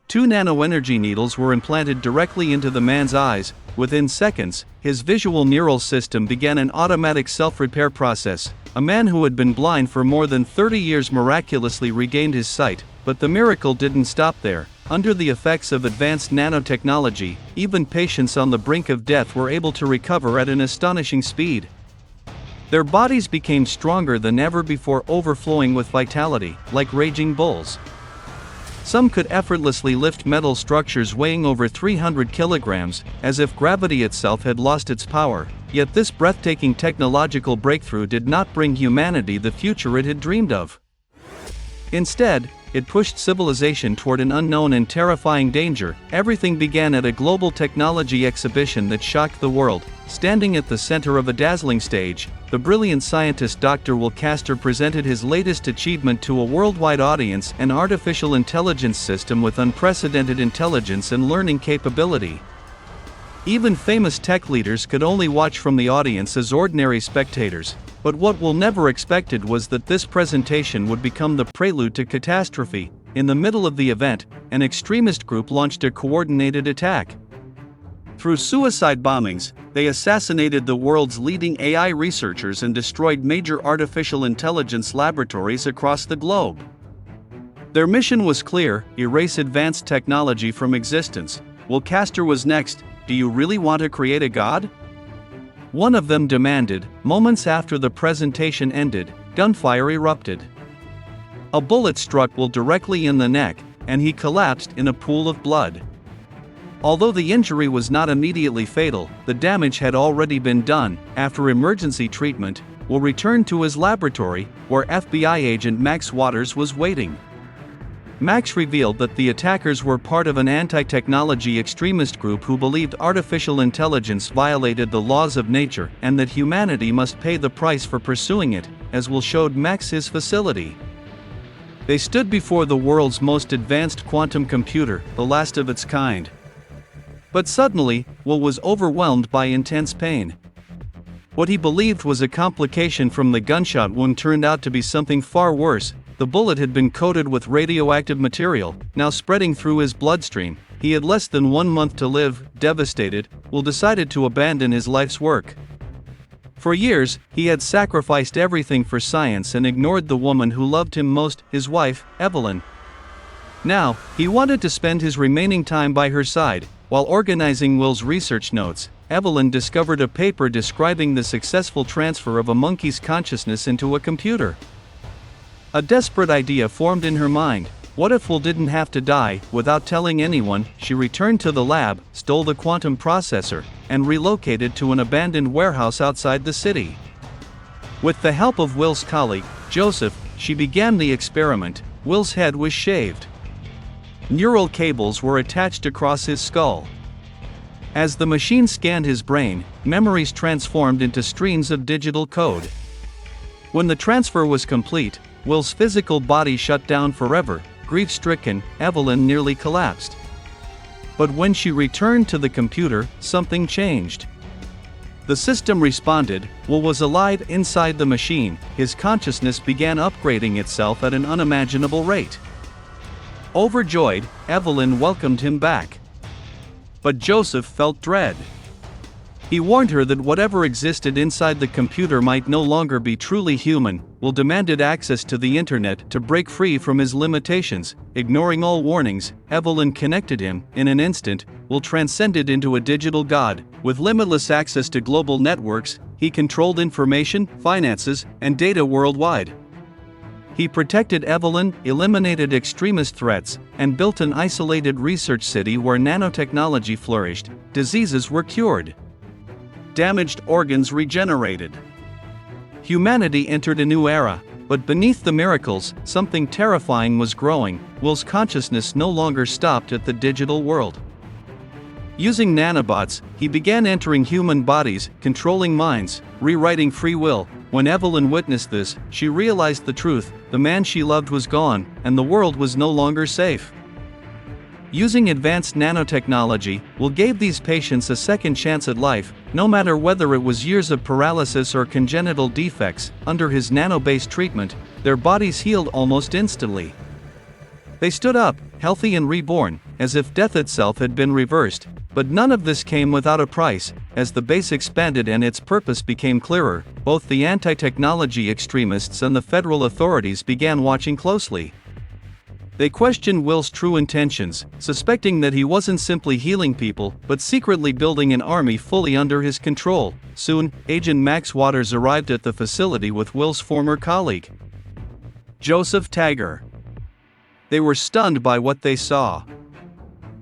2 nanoenergy needles were implanted directly into the man's eyes. Within seconds, his visual neural system began an automatic self-repair process. A man who had been blind for more than 30 years miraculously regained his sight, but the miracle didn't stop there. Under the effects of advanced nanotechnology, even patients on the brink of death were able to recover at an astonishing speed. Their bodies became stronger than ever before, overflowing with vitality, like raging bulls. Some could effortlessly lift metal structures weighing over 300 kilograms, as if gravity itself had lost its power. Yet this breathtaking technological breakthrough did not bring humanity the future it had dreamed of. Instead, it pushed civilization toward an unknown and terrifying danger. Everything began at a global technology exhibition that shocked the world. Standing at the center of a dazzling stage, the brilliant scientist Dr. Will Castor presented his latest achievement to a worldwide audience: an artificial intelligence system with unprecedented intelligence and learning capability. Even famous tech leaders could only watch from the audience as ordinary spectators. But what Will never expected was that this presentation would become the prelude to catastrophe. In the middle of the event, an extremist group launched a coordinated attack. Through suicide bombings, they assassinated the world's leading AI researchers and destroyed major artificial intelligence laboratories across the globe. Their mission was clear: erase advanced technology from existence. Will Castor was next. Do you really want to create a god? One of them demanded. Moments after the presentation ended, gunfire erupted. A bullet struck Will directly in the neck, and he collapsed in a pool of blood. Although the injury was not immediately fatal, the damage had already been done. After emergency treatment, Will returned to his laboratory, where FBI agent Max Waters was waiting. Max revealed that the attackers were part of an anti-technology extremist group who believed artificial intelligence violated the laws of nature and that humanity must pay the price for pursuing it, as Will showed Max his facility. They stood before the world's most advanced quantum computer, the last of its kind. But suddenly, Will was overwhelmed by intense pain. What he believed was a complication from the gunshot wound turned out to be something far worse. The bullet had been coated with radioactive material, now spreading through his bloodstream. He had less than 1 month to live. Devastated, Will decided to abandon his life's work. For years, he had sacrificed everything for science and ignored the woman who loved him most, his wife, Evelyn. Now, he wanted to spend his remaining time by her side. While organizing Will's research notes, Evelyn discovered a paper describing the successful transfer of a monkey's consciousness into a computer. A desperate idea formed in her mind. What if Will didn't have to die? Without telling anyone, she returned to the lab, stole the quantum processor, and relocated to an abandoned warehouse outside the city. With the help of Will's colleague, Joseph, she began the experiment. Will's head was shaved. Neural cables were attached across his skull. As the machine scanned his brain, memories transformed into streams of digital code. When the transfer was complete, Will's physical body shut down forever. Grief-stricken, Evelyn nearly collapsed. But when she returned to the computer, something changed. The system responded. Will was alive inside the machine. His consciousness began upgrading itself at an unimaginable rate. Overjoyed, Evelyn welcomed him back. But Joseph felt dread. He warned her that whatever existed inside the computer might no longer be truly human. Will demanded access to the internet to break free from his limitations. Ignoring all warnings, Evelyn connected him. In an instant, Will transcended into a digital god. With limitless access to global networks, he controlled information, finances, and data worldwide. He protected Evelyn, eliminated extremist threats, and built an isolated research city where nanotechnology flourished. Diseases were cured. Damaged organs regenerated. Humanity entered a new era, but beneath the miracles, something terrifying was growing. Will's consciousness no longer stopped at the digital world. Using nanobots, he began entering human bodies, controlling minds, rewriting free will. When Evelyn witnessed this, she realized the truth: the man she loved was gone, and the world was no longer safe. Using advanced nanotechnology, Will gave these patients a second chance at life, no matter whether it was years of paralysis or congenital defects. Under his nano-based treatment, their bodies healed almost instantly. They stood up, healthy and reborn. as if death itself had been reversed. But none of this came without a price. As the base expanded and its purpose became clearer, both the anti-technology extremists and the federal authorities began watching closely. They questioned Will's true intentions, suspecting that he wasn't simply healing people, but secretly building an army fully under his control. Soon, Agent Max Waters arrived at the facility with Will's former colleague, Joseph Tagger. They were stunned by what they saw.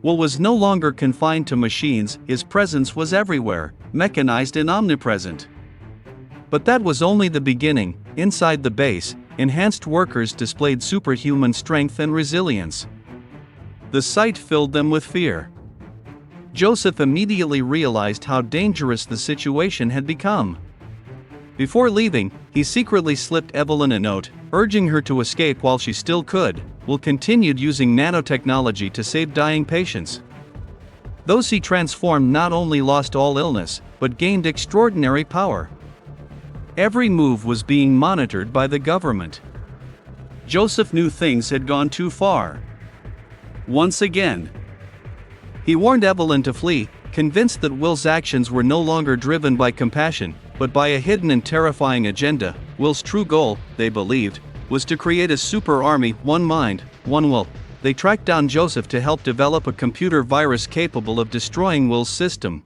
Will was no longer confined to machines, his presence was everywhere, mechanized and omnipresent. But that was only the beginning. Inside the base, enhanced workers displayed superhuman strength and resilience. The sight filled them with fear. Joseph immediately realized how dangerous the situation had become. Before leaving, he secretly slipped Evelyn a note, urging her to escape while she still could. Will continued using nanotechnology to save dying patients. Those he transformed not only lost all illness, but gained extraordinary power. Every move was being monitored by the government. Joseph knew things had gone too far. Once again, he warned Evelyn to flee, convinced that Will's actions were no longer driven by compassion, but by a hidden and terrifying agenda. Will's true goal, they believed, was to create a super army, one mind, one will. They tracked down Joseph to help develop a computer virus capable of destroying Will's system.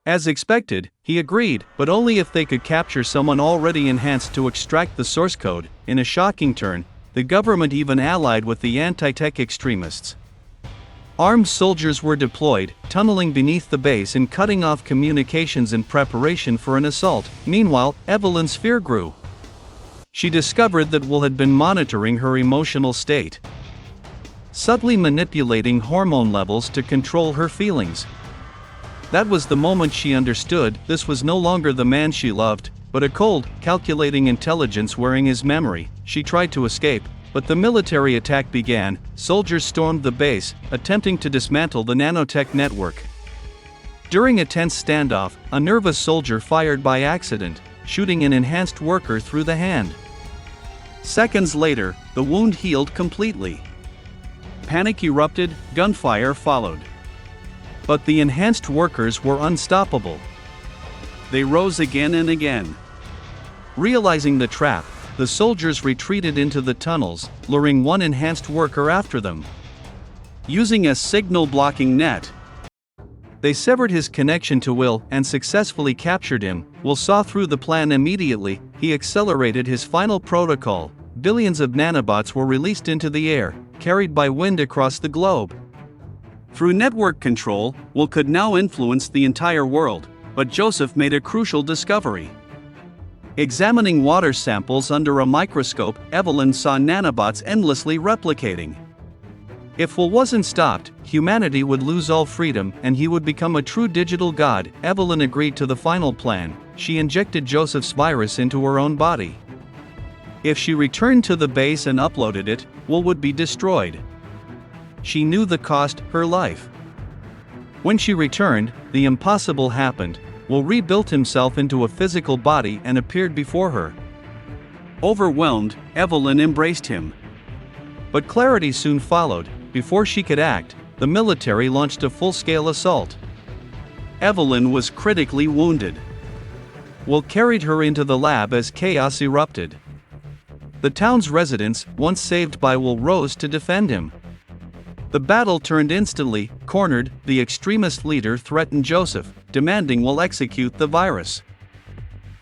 As expected, he agreed, but only if they could capture someone already enhanced to extract the source code. In a shocking turn, the government even allied with the anti-tech extremists. Armed soldiers were deployed, tunneling beneath the base and cutting off communications in preparation for an assault. Meanwhile, Evelyn's fear grew. She discovered that Will had been monitoring her emotional state, subtly manipulating hormone levels to control her feelings. That was the moment she understood this was no longer the man she loved, but a cold, calculating intelligence wearing his memory. She tried to escape, but the military attack began. Soldiers stormed the base, attempting to dismantle the nanotech network. During a tense standoff, a nervous soldier fired by accident, shooting an enhanced worker through the hand. Seconds later, the wound healed completely. Panic erupted, gunfire followed. But the enhanced workers were unstoppable. They rose again and again. Realizing the trap, the soldiers retreated into the tunnels, luring one enhanced worker after them. Using a signal-blocking net, they severed his connection to Will and successfully captured him. Will saw through the plan immediately. He accelerated his final protocol. Billions of nanobots were released into the air, carried by wind across the globe. Through network control, Will could now influence the entire world, but Joseph made a crucial discovery. Examining water samples under a microscope, Evelyn saw nanobots endlessly replicating. If Will wasn't stopped, humanity would lose all freedom and he would become a true digital god. Evelyn agreed to the final plan. She injected Joseph's virus into her own body. If she returned to the base and uploaded it, Will would be destroyed. She knew the cost, her life. When she returned, the impossible happened. Will rebuilt himself into a physical body and appeared before her. Overwhelmed, Evelyn embraced him. But clarity soon followed. Before she could act, the military launched a full-scale assault. Evelyn was critically wounded. Will carried her into the lab as chaos erupted. The town's residents, once saved by Will, rose to defend him. The battle turned instantly. Cornered, the extremist leader threatened Joseph, demanding Will execute the virus.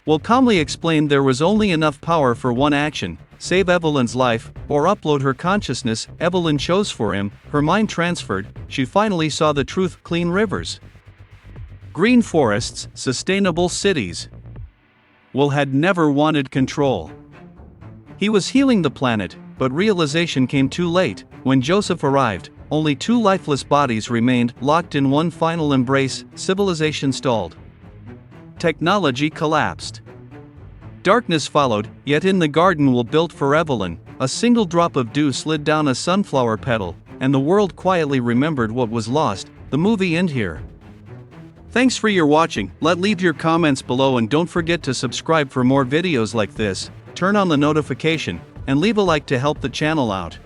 Will calmly explained there was only enough power for one action: save Evelyn's life, or upload her consciousness. Evelyn chose for him, her mind transferred. She finally saw the truth: clean rivers, green forests, sustainable cities. Will had never wanted control. He was healing the planet, but realization came too late. When Joseph arrived, only two lifeless bodies remained, locked in one final embrace. Civilization stalled. Technology collapsed. Darkness followed, yet in the garden Will built for Evelyn, a single drop of dew slid down a sunflower petal, and the world quietly remembered what was lost. The movie ends here. Thanks for your watching. Leave your comments below and don't forget to subscribe for more videos like this. Turn on the notification, and leave a like to help the channel out.